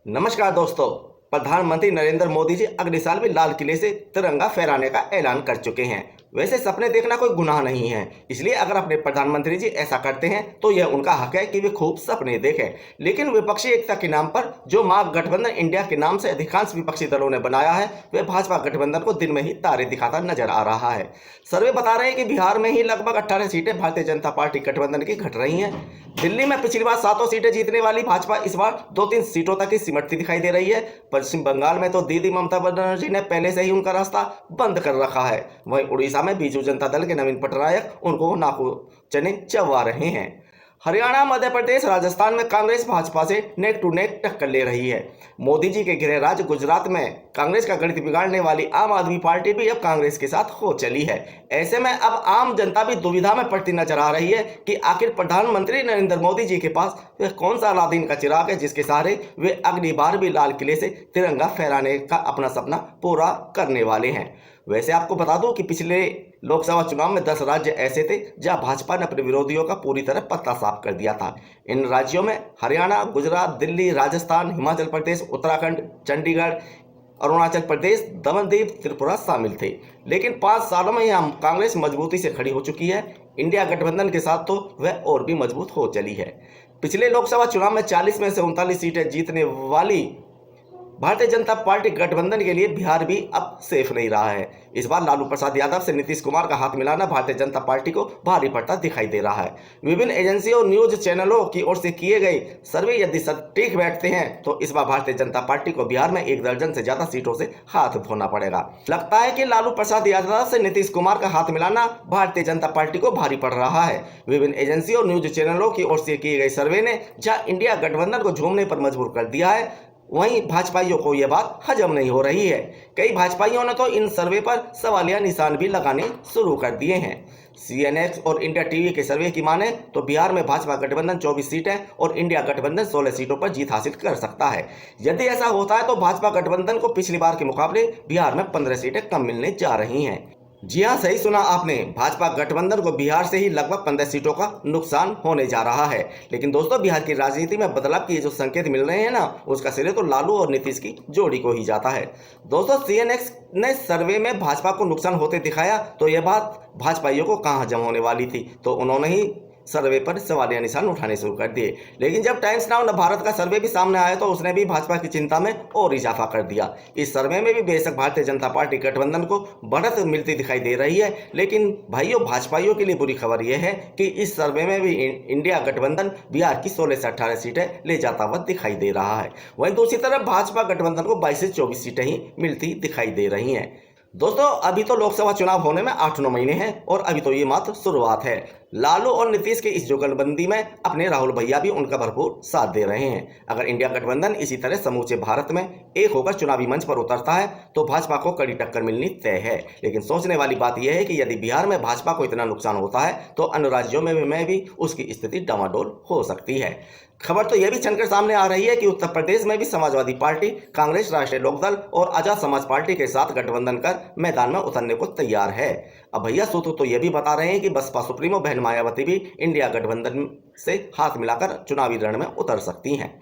नमस्कार दोस्तों। प्रधानमंत्री नरेंद्र मोदी जी अगले साल भी लाल किले से तिरंगा फहराने का ऐलान कर चुके हैं। वैसे सपने देखना कोई गुनाह नहीं है, इसलिए अगर अपने प्रधानमंत्री जी ऐसा करते हैं तो यह उनका हक है कि वे खूब सपने देखें। लेकिन विपक्षी एकता के नाम पर जो महागठबंधन इंडिया के नाम से अधिकांश विपक्षी दलों ने बनाया है, वह भाजपा गठबंधन को दिन में ही तारे दिखाता नजर आ रहा है। सर्वे बता रहे हैं कि बिहार में ही लगभग 18 सीटें भारतीय जनता पार्टी गठबंधन की घट रही हैं। दिल्ली में पिछली बार 7 सीटें जीतने वाली भाजपा इस बार 2-3 सीटों तक ही सिमटती दिखाई दे रही है। पश्चिम बंगाल में तो दीदी ममता बनर्जी ने पहले से ही उनका रास्ता बंद कर रखा है। वहीं उड़ीसा में बीजू जनता दल के नवीन पटनायक उनको नाकू चने चबा रहे हैं। हरियाणा, मध्य प्रदेश, राजस्थान में कांग्रेस भाजपा से नेक टू नेक टक्कर ले रही है। मोदी जी के गृह राज्य गुजरात में कांग्रेस का गणित बिगाड़ने वाली आम आदमी पार्टी भी अब कांग्रेस के साथ हो चली है। ऐसे में अब आम जनता भी दुविधा में पड़ती नजर आ रही है कि आखिर प्रधानमंत्री नरेंद्र मोदी जी के पास वह कौन सा अलादीन का चिराग है जिसके सहारे वे अगली बार भी लाल किले से तिरंगा फहराने का अपना सपना पूरा करने वाले हैं। वैसे आपको बता दूं कि पिछले लोकसभा चुनाव में 10 राज्य ऐसे थे जहां भाजपा ने अपने विरोधियों का पूरी तरह पत्ता साफ कर दिया था। इन राज्यों में हरियाणा, गुजरात, दिल्ली, राजस्थान, हिमाचल प्रदेश, उत्तराखंड, चंडीगढ़, अरुणाचल प्रदेश, दमन-दीव, त्रिपुरा शामिल थे। लेकिन 5 सालों में यहां कांग्रेस मजबूती से खड़ी हो चुकी है। इंडिया गठबंधन के साथ तो वह और भी मजबूत हो चली है। पिछले लोकसभा चुनाव में 40 में से 39 सीटें जीतने वाली भारतीय जनता पार्टी गठबंधन के लिए बिहार भी अब सेफ नहीं रहा है। इस बार लालू प्रसाद यादव से नीतीश कुमार का हाथ मिलाना भारतीय जनता पार्टी को भारी पड़ता दिखाई दे रहा है। विभिन्न एजेंसियों और न्यूज चैनलों की ओर से किए गए सर्वे यदि सटीक बैठते हैं तो इस बार भारतीय जनता पार्टी को बिहार में 1 दर्जन से ज्यादा सीटों से हाथ धोना पड़ेगा। लगता है कि लालू प्रसाद यादव से नीतीश कुमार का हाथ मिलाना भारतीय जनता पार्टी को भारी पड़ रहा है। विभिन्न एजेंसियों और न्यूज चैनलों की ओर से किए गए सर्वे ने जहां इंडिया गठबंधन को झूमने पर मजबूर कर दिया है, वहीं भाजपाइयों को यह बात हजम नहीं हो रही है। कई भाजपाइयों ने तो इन सर्वे पर सवालिया निशान भी लगाने शुरू कर दिए हैं। सीएनएक्स और इंडिया टीवी के सर्वे की माने तो बिहार में भाजपा गठबंधन 24 सीटें और इंडिया गठबंधन 16 सीटों पर जीत हासिल कर सकता है। यदि ऐसा होता है तो भाजपा गठबंधन को पिछली बार के मुकाबले बिहार में 15 सीटें कम मिलने जा रही हैं। जी हाँ, सही सुना आपने। भाजपा गठबंधन को बिहार से ही लगभग 15 सीटों का नुकसान होने जा रहा है। लेकिन दोस्तों, बिहार की राजनीति में बदलाव के जो संकेत मिल रहे हैं ना, उसका श्रेय तो लालू और नीतीश की जोड़ी को ही जाता है। दोस्तों, सीएनएक्स ने सर्वे में भाजपा को नुकसान होते दिखाया तो यह बात भाजपाइयों को कहाँ हजम होने वाली थी, तो उन्होंने ही सर्वे पर सवालिया निशान उठाने शुरू कर दिए। लेकिन जब टाइम्स नाउ भारत का सर्वे भी सामने आया तो उसने भी भाजपा की चिंता में और इजाफा कर दिया। इस सर्वे में भी बेशक भारतीय जनता पार्टी गठबंधन को बढ़त मिलती दिखाई दे रही है, लेकिन भाइयों, भाजपाइयों के लिए बुरी खबर यह है कि इस सर्वे में भी इंडिया गठबंधन बिहार की 16 से 18 सीटें ले जाता हुआ दिखाई दे रहा है। वहीं दूसरी तरफ भाजपा गठबंधन को 22 से 24 सीटें ही मिलती दिखाई दे रही हैं। दोस्तों, अभी तो लोकसभा चुनाव होने में 8-9 महीने हैं और अभी तो ये मात्र शुरुआत है। लालू और नीतीश के इस जुगलबंदी में अपने राहुल भैया भी उनका भरपूर साथ दे रहे हैं। अगर इंडिया गठबंधन इसी तरह समूचे भारत में एक होकर चुनावी मंच पर उतरता है तो भाजपा को कड़ी टक्कर मिलनी तय है। लेकिन सोचने वाली बात यह है कि यदि बिहार में भाजपा को इतना नुकसान होता है तो अन्य राज्यों में भी उसकी स्थिति डामाडोल हो सकती है। खबर तो यह भी चलकर सामने आ रही है कि उत्तर प्रदेश में भी समाजवादी पार्टी, कांग्रेस, राष्ट्रीय लोकदल और आजाद समाज पार्टी के साथ गठबंधन कर मैदान में उतरने को तैयार है। अब भैया, सूत्र तो यह भी बता रहे हैं कि बसपा सुप्रीमो बहन मायावती भी इंडिया गठबंधन से हाथ मिलाकर चुनावी रण में उतर सकती हैं।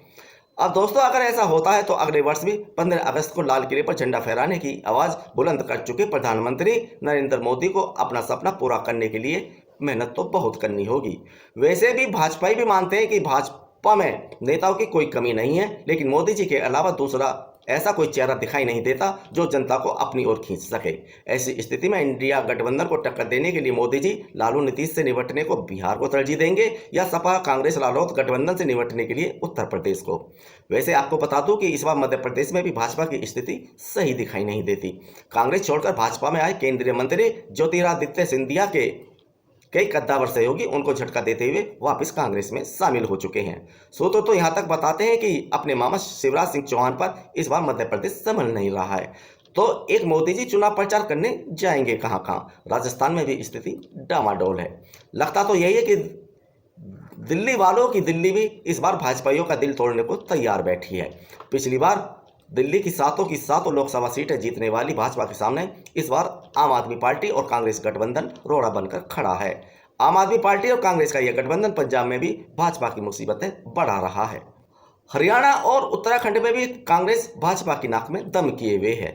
अब दोस्तों, अगर ऐसा होता है तो अगले वर्ष भी 15 अगस्त को लाल किले पर झंडा फहराने की आवाज बुलंद कर चुके प्रधानमंत्री नरेंद्र मोदी को अपना सपना पूरा करने के लिए मेहनत तो बहुत करनी होगी। वैसे भी भाजपाई भी मानते हैं कि भाजपा में नेताओं की कोई कमी नहीं है, लेकिन मोदी जी के अलावा दूसरा ऐसा कोई चेहरा दिखाई नहीं देता जो जनता को अपनी ओर खींच सके। ऐसी स्थिति में इंडिया गठबंधन को टक्कर देने के लिए मोदी जी लालू नीतीश से निपटने को बिहार को तरजीह देंगे या सपा कांग्रेस रालोद गठबंधन से निपटने के लिए उत्तर प्रदेश को। वैसे आपको बता दूं कि इस बार मध्य प्रदेश में भी भाजपा की स्थिति सही दिखाई नहीं देती। कांग्रेस छोड़कर भाजपा में आए केंद्रीय मंत्री ज्योतिरादित्य सिंधिया के कई कद्दावर सहयोगी उनको झटका देते हुए वापस कांग्रेस में शामिल हो चुके हैं। सूत्र तो यहां तक बताते हैं कि अपने मामा शिवराज सिंह चौहान पर इस बार मध्य प्रदेश संभल नहीं रहा है, तो एक मोदी जी चुनाव प्रचार करने जाएंगे कहां। राजस्थान में भी स्थिति डामाडोल है। लगता तो यही है कि दिल्ली वालों की दिल्ली भी इस बार भाजपाइयों का दिल तोड़ने को तैयार बैठी है। पिछली बार दिल्ली की सातों लोकसभा सीटें जीतने वाली भाजपा के सामने इस बार आम आदमी पार्टी और कांग्रेस गठबंधन रोड़ा बनकर खड़ा है। आम आदमी पार्टी और कांग्रेस का यह गठबंधन पंजाब में भी भाजपा की मुसीबतें बढ़ा रहा है। हरियाणा और उत्तराखंड में भी कांग्रेस भाजपा की नाक में दम किए हुए है।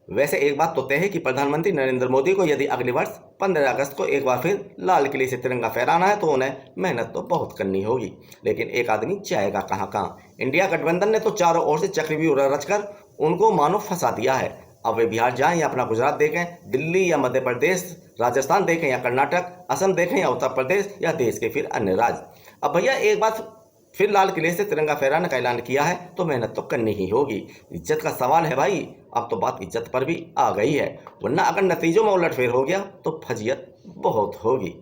वैसे एक बात तो तय है कि प्रधानमंत्री नरेंद्र मोदी को यदि अगले वर्ष 15 अगस्त को एक बार फिर लाल किले से तिरंगा फहराना है तो उन्हें मेहनत तो बहुत करनी होगी, लेकिन एक आदमी जाएगा कहाँ कहाँ। इंडिया गठबंधन ने तो चारों ओर से चक्रव्यूह रचकर उनको मानो फंसा दिया है। अब वे बिहार जाएं या अपना गुजरात देखें, दिल्ली या मध्य प्रदेश, राजस्थान देखें या कर्नाटक, असम देखें या उत्तर प्रदेश या देश के फिर अन्य राज्य, अब भैया एक बात फिर लाल किले से तिरंगा फहराने का ऐलान किया है तो मेहनत तो करनी ही होगी। इज्जत का सवाल है भाई, अब तो बात इज्जत पर भी आ गई है, वरना अगर नतीजों में उलटफेर हो गया तो फजीयत बहुत होगी।